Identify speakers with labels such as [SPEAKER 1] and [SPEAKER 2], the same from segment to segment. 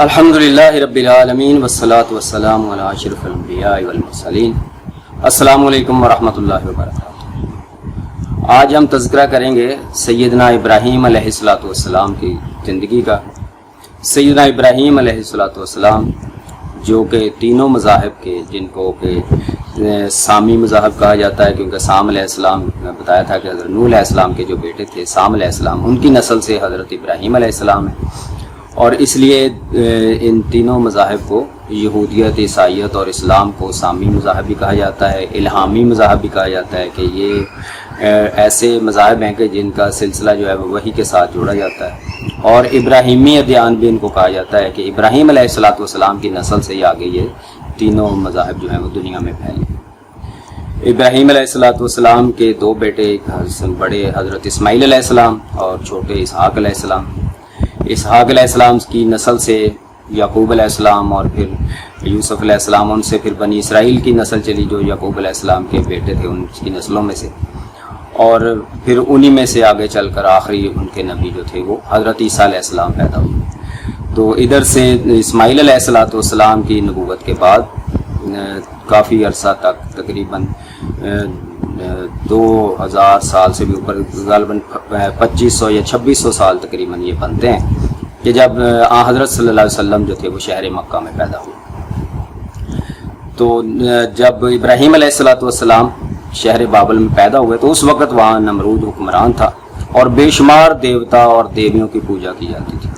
[SPEAKER 1] الحمدللہ رب العالمین والصلاة والسلام علی اشرف الانبیاء والمرسلین۔ السلام علیکم ورحمۃ اللہ وبرکاتہ۔ آج ہم تذکرہ کریں گے سیدنا ابراہیم علیہ الصلوۃ والسلام کی زندگی کا۔ سیدنا ابراہیم علیہ الصلوۃ والسلام جو کہ تینوں مذاہب کے، جن کو کہ سامی مذہب کہا جاتا ہے، کیونکہ سام علیہ السلام نے بتایا تھا کہ حضرت نوح علیہ السلام کے جو بیٹے تھے سام علیہ السلام، ان کی نسل سے حضرت ابراہیم علیہ السلام ہے، اور اس لیے ان تینوں مذاہب کو، یہودیت، عیسائیت اور اسلام کو سامی مذاہب بھی کہا جاتا ہے، الہامی مذاہب بھی کہا جاتا ہے، کہ یہ ایسے مذاہب ہیں کہ جن کا سلسلہ جو ہے وہ وحی کے ساتھ جوڑا جاتا ہے، اور ابراہیمی ادیان بھی ان کو کہا جاتا ہے کہ ابراہیم علیہ الصلوۃ والسلام کی نسل سے ہی آگے یہ تینوں مذاہب جو ہیں وہ دنیا میں پھیلے۔ ابراہیم علیہ الصلوۃ والسلام کے دو بیٹے، بڑے حضرت اسماعیل علیہ السلام اور چھوٹے اسحاق علیہ السلام۔ اسحاق علیہ السلام کی نسل سے یعقوب علیہ السلام اور پھر یوسف علیہ السلام، ان سے پھر بنی اسرائیل کی نسل چلی جو یعقوب علیہ السلام کے بیٹے تھے، ان کی نسلوں میں سے، اور پھر انہی میں سے آگے چل کر آخری ان کے نبی جو تھے وہ حضرت عیسیٰ علیہ السلام پیدا ہوئے۔ تو ادھر سے اسماعیل علیہ الصلوۃ والسلام کی نبوت کے بعد کافی عرصہ تک، تقریباً 2000 سال سے بھی اوپر، غالباً 2500 یا 2600 سال تقریباً یہ بنتے ہیں کہ جب حضرت صلی اللہ علیہ وسلم جو تھے وہ شہر مکہ میں پیدا ہوئے۔ تو جب ابراہیم علیہ الصلوۃ والسلام شہر بابل میں پیدا ہوئے تو اس وقت وہاں نمرود حکمران تھا، اور بے شمار دیوتا اور دیویوں کی پوجا کی جاتی تھی،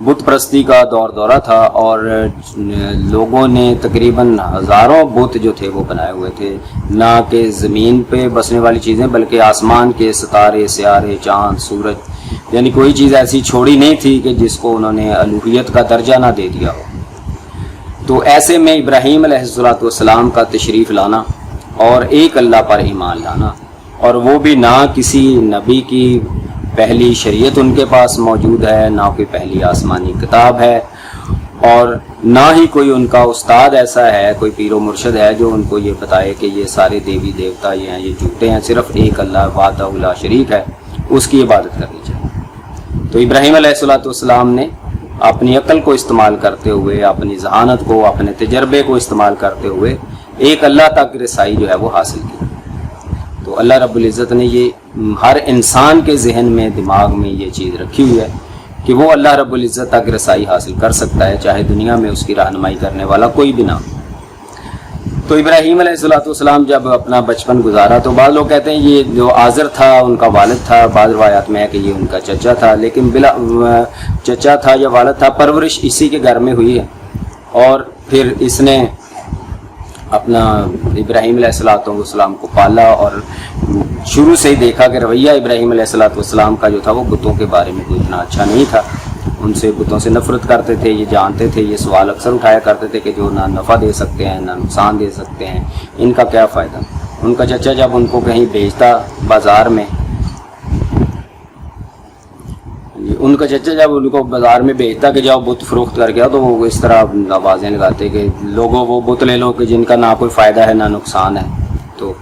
[SPEAKER 1] بت پرستی کا دور دورہ تھا، اور لوگوں نے تقریباً ہزاروں بت جو تھے وہ بنائے ہوئے تھے، نہ کہ زمین پہ بسنے والی چیزیں بلکہ آسمان کے ستارے، سیارے، چاند، سورج، یعنی کوئی چیز ایسی چھوڑی نہیں تھی کہ جس کو انہوں نے الوہیت کا درجہ نہ دے دیا ہو۔ تو ایسے میں ابراہیم علیہ الصلوۃ والسلام کا تشریف لانا اور ایک اللہ پر ایمان لانا، اور وہ بھی نہ کسی نبی کی پہلی شریعت ان کے پاس موجود ہے، نہ کوئی پہلی آسمانی کتاب ہے، اور نہ ہی کوئی ان کا استاد ایسا ہے، کوئی پیر و مرشد ہے جو ان کو یہ بتائے کہ یہ سارے دیوی دیوتا یہ ہیں، یہ جھوٹے ہیں، صرف ایک اللہ وحدہ لا شریک ہے، اس کی عبادت کرنی چاہیے۔ تو ابراہیم علیہ الصلوۃ والسلام نے اپنی عقل کو استعمال کرتے ہوئے، اپنی ذہانت کو، اپنے تجربے کو استعمال کرتے ہوئے ایک اللہ تک رسائی جو ہے وہ حاصل کی۔ تو اللہ رب العزت نے یہ ہر انسان کے ذہن میں، دماغ میں یہ چیز رکھی ہوئی ہے کہ وہ اللہ رب العزت تک رسائی حاصل کر سکتا ہے، چاہے دنیا میں اس کی رہنمائی کرنے والا کوئی بھی نہ ہو۔ تو ابراہیم علیہ الصلوۃ والسلام جب اپنا بچپن گزارا تو بعض لوگ کہتے ہیں یہ جو آزر تھا ان کا والد تھا، بعض روایات میں ہے کہ یہ ان کا چچا تھا، لیکن بلا چچا تھا یا والد تھا، پرورش اسی کے گھر میں ہوئی ہے، اور پھر اس نے اپنا ابراہیم علیہ الصلوۃ والسلام کو پالا، اور شروع سے ہی دیکھا کہ رویہ ابراہیم علیہ الصلوۃ والسلام کا جو تھا وہ بتوں کے بارے میں کوئی اتنا اچھا نہیں تھا، ان سے بتوں سے نفرت کرتے تھے، یہ جانتے تھے، یہ سوال اکثر اٹھایا کرتے تھے کہ جو نہ نفع دے سکتے ہیں نہ نقصان دے سکتے ہیں، ان کا کیا فائدہ۔ ان کا چچا جب ان کو کہیں بھیجتا بازار میں، ان کا چچا جب ان کو بازار میں بھیجتا کہ جاؤ بت فروخت کر گیا، تو وہ اس طرح آوازیں لگاتے کہ لوگوں وہ بت لے لو کہ جن کا نہ کوئی فائدہ ہے نہ نقصان ہے۔ تو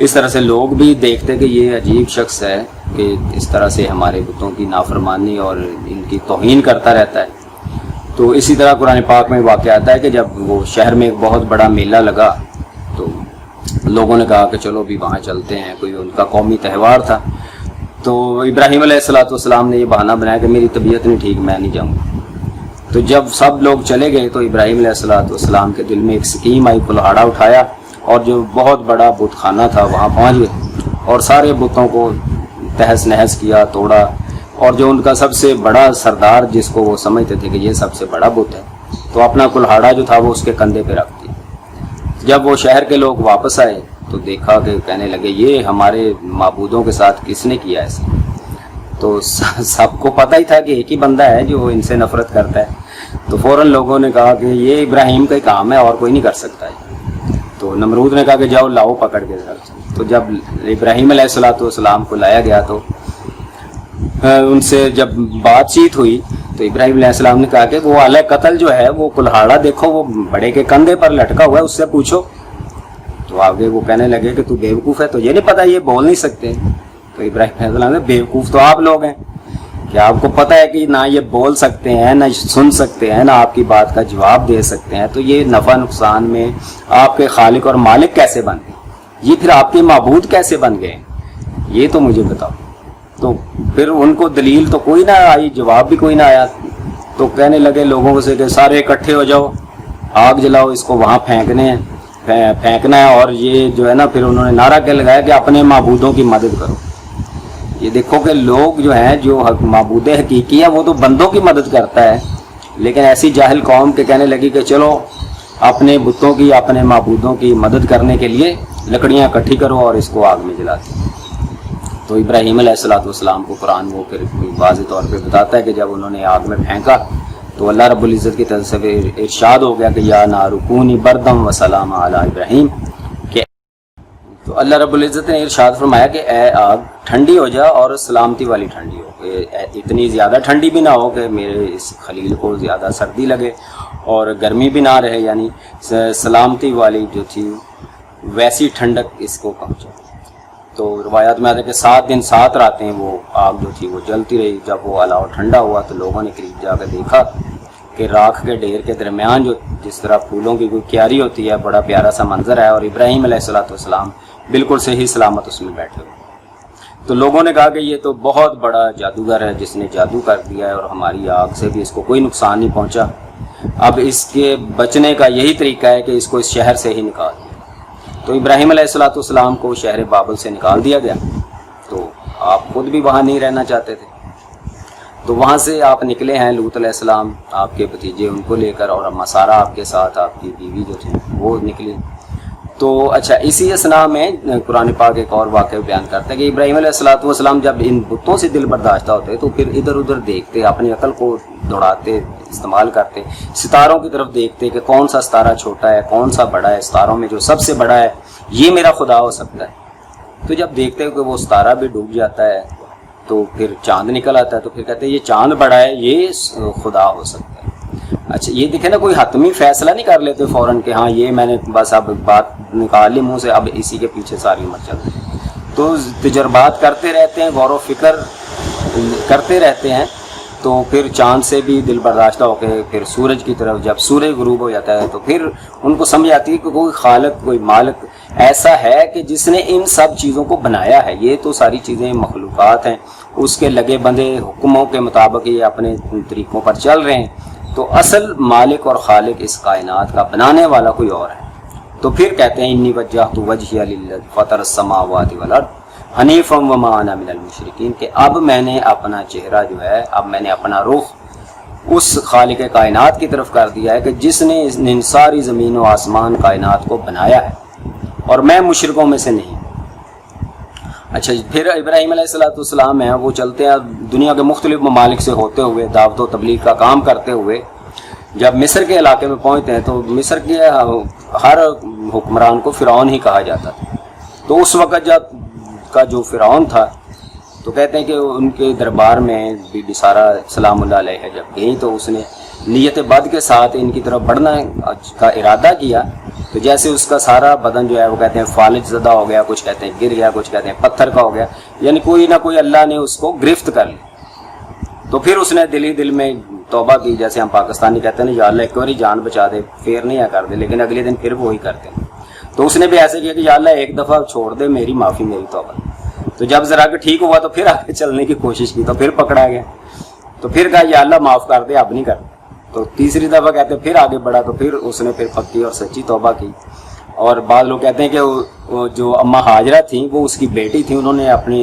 [SPEAKER 1] اس طرح سے لوگ بھی دیکھتے کہ یہ عجیب شخص ہے کہ اس طرح سے ہمارے بتوں کی نافرمانی اور ان کی توہین کرتا رہتا ہے۔ تو اسی طرح قرآن پاک میں واقعہ آتا ہے کہ جب وہ شہر میں ایک بہت بڑا میلہ لگا تو لوگوں نے کہا کہ چلو بھی وہاں چلتے ہیں، کوئی ان کا قومی تہوار تھا۔ تو ابراہیم علیہ الصلوۃ والسلام نے یہ بہانہ بنایا کہ میری طبیعت نہیں ٹھیک، میں نہیں جاؤں گا۔ تو جب سب لوگ چلے گئے تو ابراہیم علیہ الصلوۃ والسلام کے دل میں ایک سکیم آئی، کلہاڑا اٹھایا اور جو بہت بڑا بت خانہ تھا وہاں پہنچ گئے، اور سارے بتوں کو تہس نہس کیا، توڑا، اور جو ان کا سب سے بڑا سردار جس کو وہ سمجھتے تھے کہ یہ سب سے بڑا بت ہے، تو اپنا کلہاڑا جو تھا وہ اس کے کندھے پہ رکھ دیا۔ جب وہ شہر کے لوگ واپس آئے تو دیکھا کہ کہنے لگے یہ ہمارے معبودوں کے ساتھ کس نے کیا ایسا؟ تو سب کو پتہ ہی تھا کہ ایک ہی بندہ ہے جو ان سے نفرت کرتا ہے، تو فوراً لوگوں نے کہا کہ یہ ابراہیم کا ہی کام ہے اور کوئی نہیں کر سکتا ہے۔ تو نمرود نے کہا کہ جاؤ لاؤ پکڑ کے۔ تو جب ابراہیم علیہ الصلوۃ والسلام کو لایا گیا تو ان سے جب بات چیت ہوئی تو ابراہیم علیہ السلام نے کہا کہ وہ آلہ قتل جو ہے وہ کلہاڑا دیکھو، وہ بڑے کے کندھے پر لٹکا ہوا ہے، اس سے پوچھو۔ تو آگے وہ کہنے لگے کہ تو بیوقوف ہے، تو یہ نہیں پتا یہ بول نہیں سکتے۔ تو ابراہیم علیہ السلام نے بیوقوف تو آپ لوگ ہیں، کہ آپ کو پتہ ہے کہ نہ یہ بول سکتے ہیں، نہ سن سکتے ہیں، نہ آپ کی بات کا جواب دے سکتے ہیں، تو یہ نفع نقصان میں آپ کے خالق اور مالک کیسے بن گئے؟ یہ پھر آپ کے معبود کیسے بن گئے؟ یہ تو مجھے بتاؤ۔ تو پھر ان کو دلیل تو کوئی نہ آئی، جواب بھی کوئی نہ آیا، تو کہنے لگے لوگوں سے کہ سارے اکٹھے ہو جاؤ، آگ جلاؤ، اس کو وہاں پھینکنا ہے، اور یہ جو ہے نا پھر انہوں نے نعرہ کہہ لگایا کہ اپنے معبودوں کی مدد کرو۔ یہ دیکھو کہ لوگ جو ہیں، جو معبود حقیقی ہیں، وہ تو بندوں کی مدد کرتا ہے، لیکن ایسی جاہل قوم کے کہنے لگی کہ چلو اپنے بتوں کی، اپنے معبودوں کی مدد کرنے کے لیے لکڑیاں اکٹھی کرو اور اس کو آگ میں جلا دو۔ تو ابراہیم علیہ السلام کو قرآن وہ پھر واضح طور پہ بتاتا ہے کہ جب انہوں نے آگ میں پھینکا تو اللہ رب العزت کی طرف سے ارشاد ہو گیا کہ یا نار کونی بردم و سلام علی ابراہیم، کہ تو اللہ رب العزت نے ارشاد فرمایا کہ اے آگ ٹھنڈی ہو جا اور سلامتی والی ٹھنڈی ہو، کہ اتنی زیادہ ٹھنڈی بھی نہ ہو کہ میرے اس خلیل کو زیادہ سردی لگے اور گرمی بھی نہ رہے، یعنی سلامتی والی جو تھی ویسی ٹھنڈک اس کو پہنچے۔ تو روایات میں آتا ہے کہ 7 دن 7 راتیں وہ آگ جو تھی وہ جلتی رہی۔ جب وہ الاؤ ٹھنڈا ہوا تو لوگوں نے قریب جا کے دیکھا کہ راکھ کے ڈھیر کے درمیان جو جس طرح پھولوں کی کوئی کیاری ہوتی ہے، بڑا پیارا سا منظر ہے، اور ابراہیم علیہ السلام بالکل صحیح سلامت اس میں بیٹھے ہوئے۔ تو لوگوں نے کہا کہ یہ تو بہت بڑا جادوگر ہے جس نے جادو کر دیا ہے، اور ہماری آگ سے بھی اس کو کوئی نقصان نہیں پہنچا، اب اس کے بچنے کا یہی طریقہ ہے کہ اس کو اس شہر سے ہی نکال دیں۔ تو ابراہیم علیہ السلام کو شہر بابل سے نکال دیا گیا، تو آپ خود بھی وہاں نہیں رہنا چاہتے تھے، تو وہاں سے آپ نکلے ہیں، لوط علیہ السلام آپ کے بھتیجے ان کو لے کر، اور اما سارہ آپ کے ساتھ، آپ کی بیوی جو تھی وہ نکلی۔ تو اچھا، اسی اثناء میں قرآن پاک ایک اور واقعہ بیان کرتا ہے کہ ابراہیم علیہ السلام جب ان بتوں سے دل برداشتہ ہوتے تو پھر ادھر ادھر دیکھتے، اپنی عقل کو دوڑاتے، استعمال کرتے، ستاروں کی طرف دیکھتے کہ کون سا ستارہ چھوٹا ہے، کون سا بڑا ہے، ستاروں میں جو سب سے بڑا ہے یہ میرا خدا ہو سکتا ہے۔ تو جب دیکھتے ہو کہ وہ ستارہ بھی ڈوب جاتا ہے تو پھر چاند نکل آتا ہے، تو پھر کہتے ہیں یہ چاند بڑا ہے، یہ خدا ہو سکتا ہے۔ اچھا، یہ دیکھیں نا، کوئی حتمی فیصلہ نہیں کر لیتے فوراً کہ ہاں یہ میں نے بس اب بات نکال لی منہ سے، اب اسی کے پیچھے ساری عمر چل رہی ہے۔ تو تجربات کرتے رہتے ہیں، غور و فکر کرتے رہتے ہیں، تو پھر چاند سے بھی دل برداشتہ ہو کے پھر سورج کی طرف، جب سورج غروب ہو جاتا ہے تو پھر ان کو سمجھ آتی ہے کہ کوئی خالق، کوئی مالک ایسا ہے کہ جس نے ان سب چیزوں کو بنایا ہے۔ یہ تو ساری چیزیں مخلوقات ہیں، اس کے لگے بندے حکموں کے مطابق یہ اپنے طریقوں پر چل رہے ہیں، تو اصل مالک اور خالق اس کائنات کا بنانے والا کوئی اور ہے۔ تو پھر کہتے ہیں انی وجہت وجہی للذی فطر السماوات والارض حنیفا وما انا من المشرکین، کہ اب میں نے اپنا چہرہ جو ہے، اب میں نے اپنا رخ اس خالق کائنات کی طرف کر دیا ہے کہ جس نے ان ساری زمین و آسمان کائنات کو بنایا ہے، اور میں مشرکوں میں سے نہیں۔ اچھا، پھر ابراہیم علیہ السلام ہیں، وہ چلتے ہیں دنیا کے مختلف ممالک سے ہوتے ہوئے، دعوت و تبلیغ کا کام کرتے ہوئے جب مصر کے علاقے میں پہنچتے ہیں، تو مصر کے ہر حکمران کو فرعون ہی کہا جاتا تھا۔ تو اس وقت جب کا جو فرعون تھا، تو کہتے ہیں کہ ان کے دربار میں بی بی سارہ سلام اللہ علیہ جب گئی تو اس نے نیت بد کے ساتھ ان کی طرف بڑھنا کا ارادہ کیا، تو جیسے اس کا سارا بدن جو ہے وہ کہتے ہیں فالج زدہ ہو گیا، کچھ کہتے ہیں گر گیا، کچھ کہتے ہیں پتھر کا ہو گیا، یعنی کوئی نہ کوئی اللہ نے اس کو گرفت کر لی۔ تو پھر اس نے دل میں توبہ کی، جیسے ہم پاکستانی کہتے ہیں نا، یا اللہ ایک باری جان بچا دے، پھر نہیں کر دے، لیکن اگلے دن پھر وہی کرتے ہیں۔ تو اس نے بھی ایسے کیا کہ یا اللہ ایک دفعہ چھوڑ دے، میری معافی، میری توبہ۔ تو جب ذرا کہ ٹھیک ہوا تو پھر آگے چلنے کی کوشش کی، تو پھر پکڑا گیا، تو پھر کہا یا اللہ معاف کر دے، اب نہیں کر۔ تو تیسری دفعہ کہتے ہیں پھر آگے بڑھا، تو پھر اس نے پھر پکی اور سچی توبہ کی۔ اور بعض لوگ کہتے ہیں کہ جو اما ہاجرہ تھیں وہ اس کی بیٹی تھیں، انہوں نے اپنی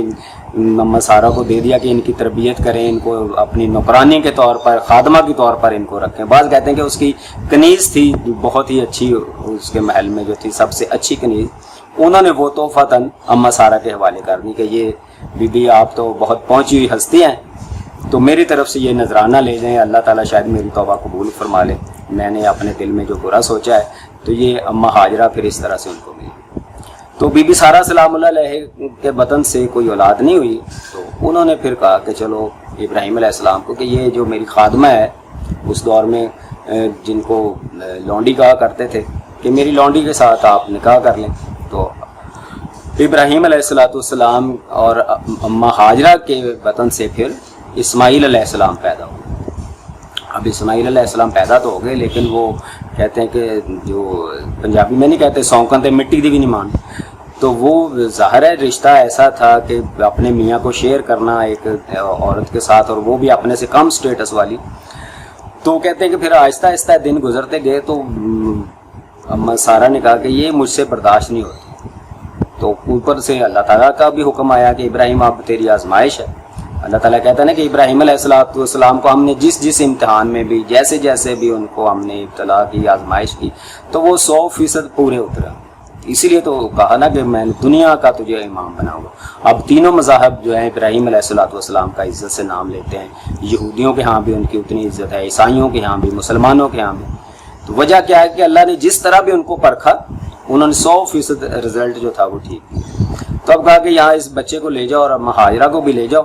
[SPEAKER 1] اما سارہ کو دے دیا کہ ان کی تربیت کریں، ان کو اپنی نوکرانی کے طور پر، خادمہ کے طور پر ان کو رکھیں۔ بعض کہتے ہیں کہ اس کی کنیز تھی بہت ہی اچھی، اس کے محل میں جو تھی سب سے اچھی کنیز، انہوں نے وہ تحفتاً اما سارہ کے حوالے کر دی کہ یہ بی بی آپ تو بہت پہنچی ہوئی ہستی ہیں، تو میری طرف سے یہ نذرانہ لے جائیں، اللہ تعالیٰ شاید میری توبہ قبول فرما لے، میں نے اپنے دل میں جو برا سوچا ہے۔ تو یہ اما ہاجرہ پھر اس طرح سے ان کو ملی۔ تو بی بی سارہ سلام اللہ علیہ کے بدن سے کوئی اولاد نہیں ہوئی، تو انہوں نے پھر کہا کہ چلو ابراہیم علیہ السلام کو کہ یہ جو میری خادمہ ہے، اس دور میں جن کو لونڈی کہا کرتے تھے، کہ میری لونڈی کے ساتھ آپ نکاح کر لیں۔ تو ابراہیم علیہ السلام اور اما ہاجرہ کے وطن سے پھر اسماعیل علیہ السلام پیدا ہوئے. اب اسماعیل علیہ السلام پیدا تو ہو گئے لیکن وہ کہتے ہیں کہ جو پنجابی میں نہیں کہتے سونکن تے مٹی دی بھی نہیں مان. تو وہ ظاہر ہے رشتہ ایسا تھا کہ اپنے میاں کو شیئر کرنا ایک عورت کے ساتھ, اور وہ بھی اپنے سے کم سٹیٹس والی. تو کہتے ہیں کہ پھر آہستہ آہستہ دن گزرتے گئے تو اما سارہ نے کہا کہ یہ مجھ سے برداشت نہیں ہوتی. تو اوپر سے اللہ تعالیٰ کا بھی حکم آیا کہ ابراہیم اب تیری آزمائش ہے. اللہ تعالیٰ کہتا ہے نا کہ ابراہیم علیہ السلام کو ہم نے جس امتحان میں بھی جیسے بھی ان کو ہم نے ابتلا کی, آزمائش کی, تو وہ 100% پورے اترا. اسی لیے تو کہا نا کہ میں دنیا کا تجھے امام بناؤں گا. اب تینوں مذاہب جو ہیں ابراہیم علیہ السلام کا عزت سے نام لیتے ہیں. یہودیوں کے ہاں بھی ان کی اتنی عزت ہے, عیسائیوں کے ہاں بھی, مسلمانوں کے ہاں بھی. تو وجہ کیا ہے کہ اللہ نے جس طرح بھی ان کو پرکھا انہوں نے 100% رزلٹ جو تھا وہ ٹھیک. تو اب کہا کہ یہاں اس بچے کو لے جاؤ اور اب ہاجرہ کو بھی لے جاؤ,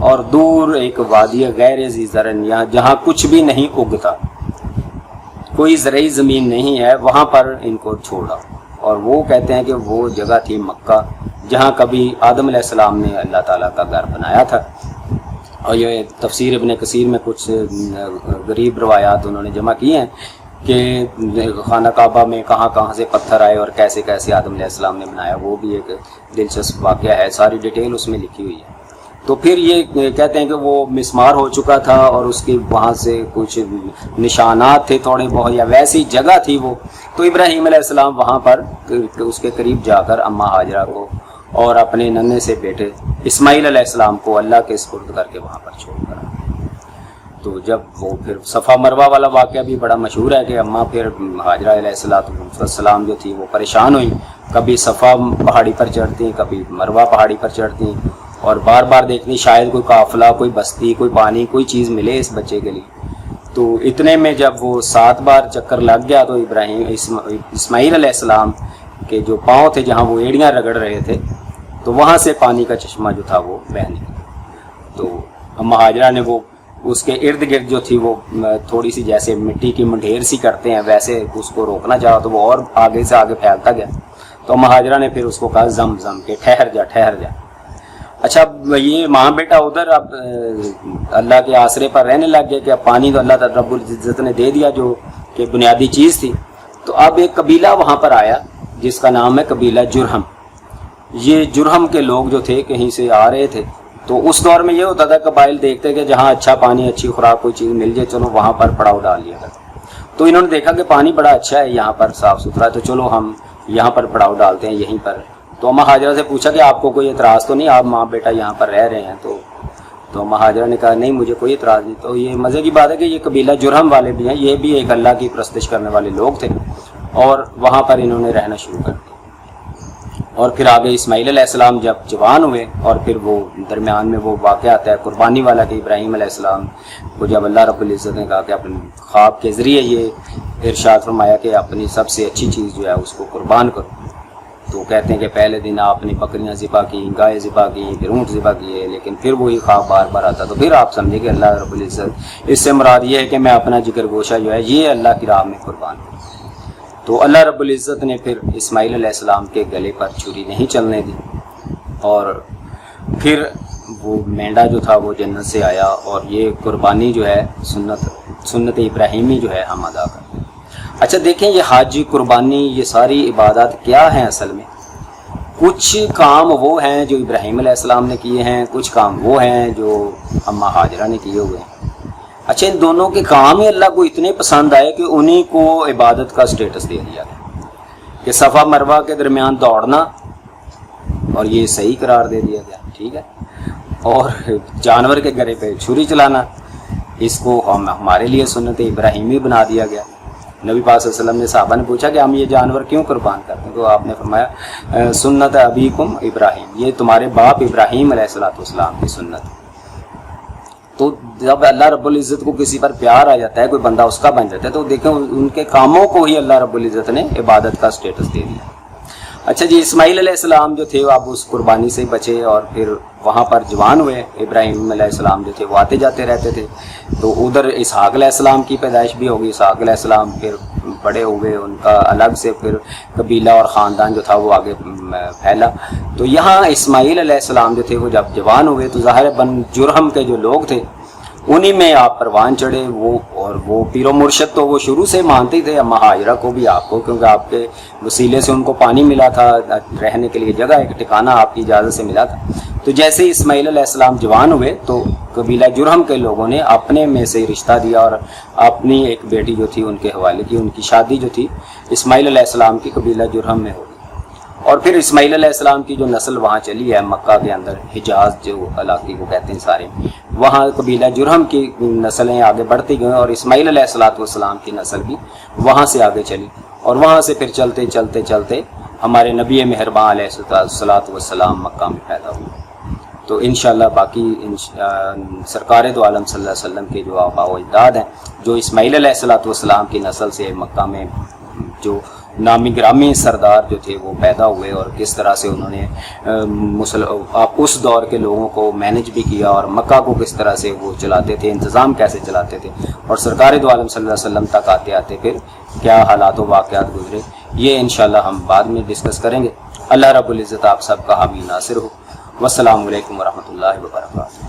[SPEAKER 1] اور دور ایک وادی غیر ذی زرع, یہاں جہاں کچھ بھی نہیں اگتا, کوئی زرعی زمین نہیں ہے, وہاں پر ان کو چھوڑا. اور وہ کہتے ہیں کہ وہ جگہ تھی مکہ جہاں کبھی آدم علیہ السلام نے اللہ تعالیٰ کا گھر بنایا تھا. اور یہ تفسیر ابن کثیر میں کچھ غریب روایات انہوں نے جمع کی ہیں کہ خانہ کعبہ میں کہاں کہاں سے پتھر آئے اور کیسے کیسے آدم علیہ السلام نے بنایا. وہ بھی ایک دلچسپ واقعہ ہے, ساری ڈیٹیل اس میں لکھی ہوئی ہے. تو پھر یہ کہتے ہیں کہ وہ مسمار ہو چکا تھا اور اس کی وہاں سے کچھ نشانات تھے تھوڑے بہت, یا ویسی جگہ تھی وہ. تو ابراہیم علیہ السلام وہاں پر اس کے قریب جا کر اماں ہاجرہ کو اور اپنے ننھے سے بیٹے اسماعیل علیہ السلام کو اللہ کے سپرد کر کے وہاں پر چھوڑ کر. تو جب وہ پھر صفا مروہ والا واقعہ بھی بڑا مشہور ہے کہ اماں پھر ہاجرہ علیہ السلام جو تھی وہ پریشان ہوئی, کبھی صفا پہاڑی پر چڑھتی, کبھی مروہ پہاڑی پر چڑھتی, اور بار بار دیکھنی شاید کوئی قافلہ, کوئی بستی, کوئی پانی, کوئی چیز ملے اس بچے کے لیے. تو اتنے میں جب وہ 7 بار چکر لگ گیا تو اسماعیل علیہ السلام کے جو پاؤں تھے جہاں وہ ایڑیاں رگڑ رہے تھے تو وہاں سے پانی کا چشمہ جو تھا وہ بہہ نکلا. تو اماں ہاجرہ نے وہ اس کے ارد گرد جو تھی وہ تھوڑی سی جیسے مٹی کی منڈھیر سی کرتے ہیں ویسے اس کو روکنا چاہا تو وہ اور آگے سے آگے پھیلتا گیا. تو اماں ہاجرہ نے پھر اس کو کہا زم زم کہ ٹھہر جا. اچھا یہ ماں بیٹا ادھر اب اللہ کے آسرے پر رہنے لگ گئے کہ اب پانی تو اللہ رب العزت نے دے دیا جو کہ بنیادی چیز تھی. تو اب ایک قبیلہ وہاں پر آیا جس کا نام ہے قبیلہ جرہم. یہ جرہم کے لوگ جو تھے کہیں سے آ رہے تھے. تو اس دور میں یہ ہوتا تھا قبائل دیکھتے کہ جہاں اچھا پانی, اچھی خوراک, کوئی چیز مل جائے چلو وہاں پر پڑاؤ ڈال لیا کرتے. تو انہوں نے دیکھا کہ پانی بڑا اچھا ہے یہاں پر, صاف ستھرا ہے, تو چلو ہم یہاں پر پڑاؤ ڈالتے ہیں یہیں پر. تو اماں ہاجرہ سے پوچھا کہ آپ کو کوئی اعتراض تو نہیں, آپ ماں بیٹا یہاں پر رہ رہے ہیں. تو اماں ہاجرہ نے کہا نہیں مجھے کوئی اعتراض نہیں. تو یہ مزے کی بات ہے کہ یہ قبیلہ جرہم والے بھی ہیں, یہ بھی ایک اللہ کی پرستش کرنے والے لوگ تھے اور وہاں پر انہوں نے رہنا شروع کر دیا. اور پھر آگے اسماعیل علیہ السلام جب جوان ہوئے اور پھر وہ درمیان میں وہ واقعہ آتا ہے قربانی والا کہ ابراہیم علیہ السلام کو جب اللہ رب العزت نے کہا کہ اپنے خواب کے ذریعے یہ ارشاد فرمایا کہ اپنی سب سے اچھی چیز جو ہے اس کو قربان کرو. تو کہتے ہیں کہ پہلے دن آپ نے بکریاں ذبح کی, گائے ذبح کی, پھر اونٹ ذبح کیے, لیکن پھر وہی خواب بار بار آتا. تو پھر آپ سمجھے کہ اللہ رب العزت اس سے مراد یہ ہے کہ میں اپنا جگر گوشہ جو ہے یہ اللہ کی راہ میں قربان کروں. تو اللہ رب العزت نے پھر اسماعیل علیہ السلام کے گلے پر چھری نہیں چلنے دی اور پھر وہ مینڈا جو تھا وہ جنت سے آیا. اور یہ قربانی جو ہے سنت ابراہیمی جو ہے ہم ادا کرتے ہیں. اچھا دیکھیں یہ حج, قربانی, یہ ساری عبادات کیا ہیں اصل میں؟ کچھ کام وہ ہیں جو ابراہیم علیہ السلام نے کیے ہیں, کچھ کام وہ ہیں جو اماں ہاجرہ نے کیے ہوئے ہیں. اچھا ان دونوں کے کام ہی اللہ کو اتنے پسند آئے کہ انہی کو عبادت کا سٹیٹس دے دیا گیا کہ صفا مروہ کے درمیان دوڑنا اور یہ صحیح قرار دے دیا گیا, ٹھیک ہے. اور جانور کے گلے پہ چھری چلانا اس کو ہمارے لیے سنت ابراہیمی بنا دیا گیا. نبی پاک صلی اللہ علیہ وسلم نے صحابہ نے پوچھا کہ ہم یہ جانور کیوں قربان کرتے ہیں؟ تو آپ نے فرمایا سنت ابیکم ابراہیم, یہ تمہارے باپ ابراہیم علیہ السلام کی سنت. تو جب اللہ رب العزت کو کسی پر پیار آ جاتا ہے, کوئی بندہ اس کا بن جاتا ہے, تو دیکھیں ان کے کاموں کو ہی اللہ رب العزت نے عبادت کا سٹیٹس دے دیا. اچھا جی، اسماعیل علیہ السلام جو تھے وہ اب اس قربانی سے بچے اور پھر وہاں پر جوان ہوئے. ابراہیم علیہ السلام جو تھے وہ آتے جاتے رہتے تھے، تو ادھر اسحاق علیہ السلام کی پیدائش بھی ہوگی. اسحاق علیہ السلام پھر بڑے ہوئے، ان کا الگ سے پھر قبیلہ اور خاندان جو تھا وہ آگے پھیلا. تو یہاں اسماعیل علیہ السلام جو تھے وہ جب جوان ہوئے تو ظاہر بن جرہم کے جو لوگ تھے انہی میں آپ پروان چڑھے. وہ پیر و مرشد تو وہ شروع سے مانتے تھے، اما ہاجرہ کو بھی آپ کو، کیونکہ آپ کے وسیلے سے ان کو پانی ملا تھا، رہنے کے لیے جگہ، ایک ٹھکانہ آپ کی اجازت سے ملا تھا. تو جیسے ہی اسماعیل علیہ السلام جوان ہوئے تو قبیلہ جرہم کے لوگوں نے اپنے میں سے رشتہ دیا اور اپنی ایک بیٹی جو تھی ان کے حوالے کی. ان کی شادی جو تھی اسماعیل علیہ السلام کی قبیلہ جرہم میں ہوگی. اور پھر اسماعیل علیہ السلام کی جو نسل وہاں چلی ہے مکہ کے اندر، حجاز جو علاقے کو کہتے ہیں سارے، وہاں قبیلہ جرہم کی نسلیں آگے بڑھتی گئیں اور اسماعیل علیہ السلام کی نسل بھی وہاں سے آگے چلی. اور وہاں سے پھر چلتے چلتے چلتے ہمارے نبی مہربان علیہ السلام مکہ میں پیدا ہوئے. تو انشاءاللہ باقی سرکار دو عالم صلی اللہ علیہ وسلم کے جو آباء و اجداد ہیں جو اسماعیل علیہ السلام کی نسل سے مکہ میں جو نامی گرامی سردار جو تھے وہ پیدا ہوئے اور کس طرح سے انہوں نے اس دور کے لوگوں کو مینج بھی کیا اور مکہ کو کس طرح سے وہ چلاتے تھے، انتظام کیسے چلاتے تھے، اور سرکار دو عالم صلی اللہ علیہ وسلم تک آتے آتے پھر کیا حالات و واقعات گزرے، یہ انشاءاللہ ہم بعد میں ڈسکس کریں گے. اللہ رب العزت آپ سب کا حامی ناصر ہو. والسلام علیکم ورحمۃ اللہ وبرکاتہ.